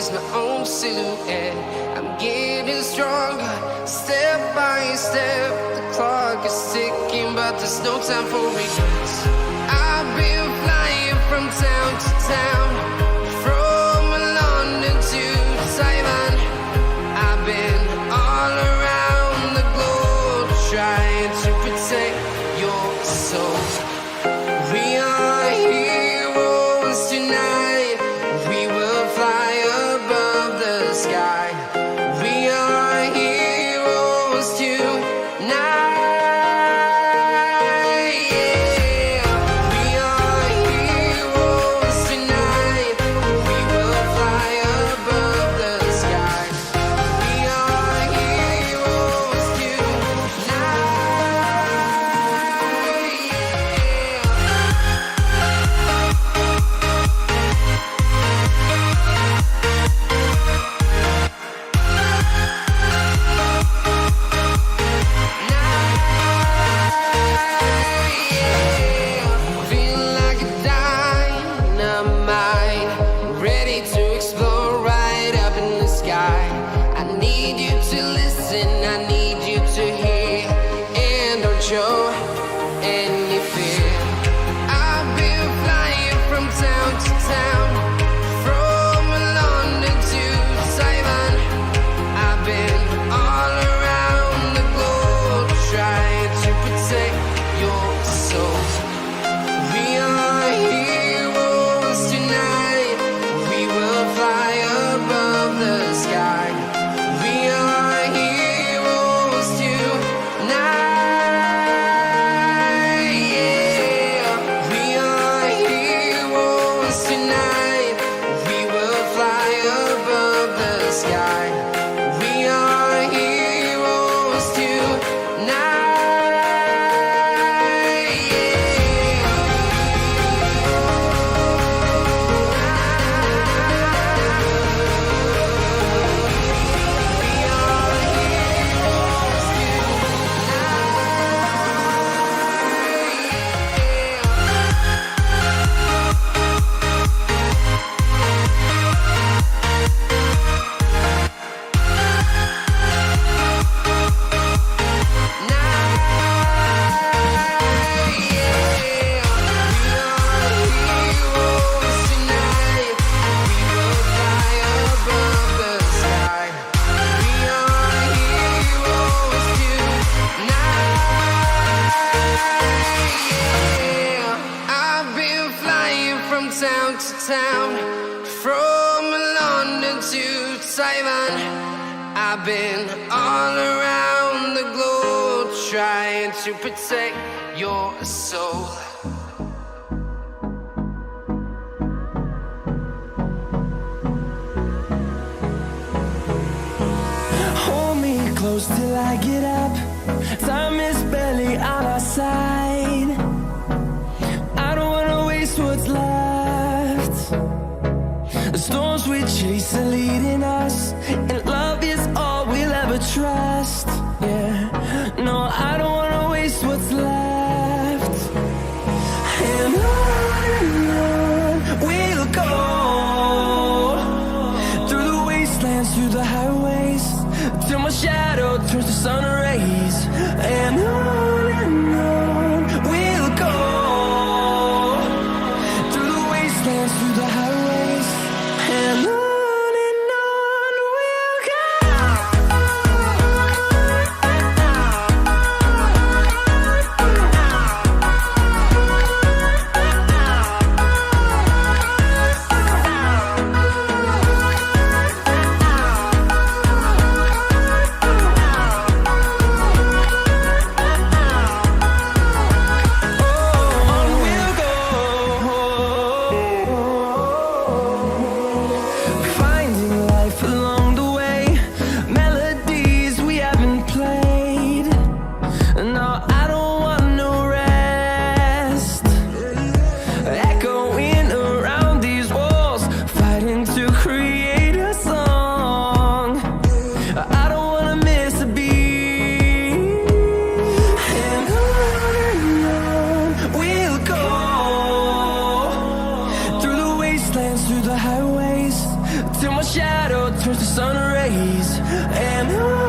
chase my own silhouette. I'm getting stronger, step by step. The clock is ticking, but there's no time for regrets. I've been flying from town to town, from London to Taiwan. I've been all around the globe, trying to protect your soul. We are heroes tonight. We will fly above the sky. We are heroes tonight. Show any fear. I've been flying from town to town, from London to Taiwan. I've been all around the globe, trying to protect your soul. We are heroes tonight. We will fly above the sky. We are heroes tonight. Town to town, from London to Taiwan. I've been all around the globe, trying to protect your soul. Hold me close till I get up. Time is barely on our side. I don't wanna waste what's left. The storms we chase are leading us, and love is all we'll ever trust. Yeah, no, I don't wanna waste what's left. And on we'll go, through the wastelands, through the highways, till my shadow turns to sun rays. And on we'll go, through the wastelands, through the highways, and on we'll go. till my shadow turns to sun rays. And on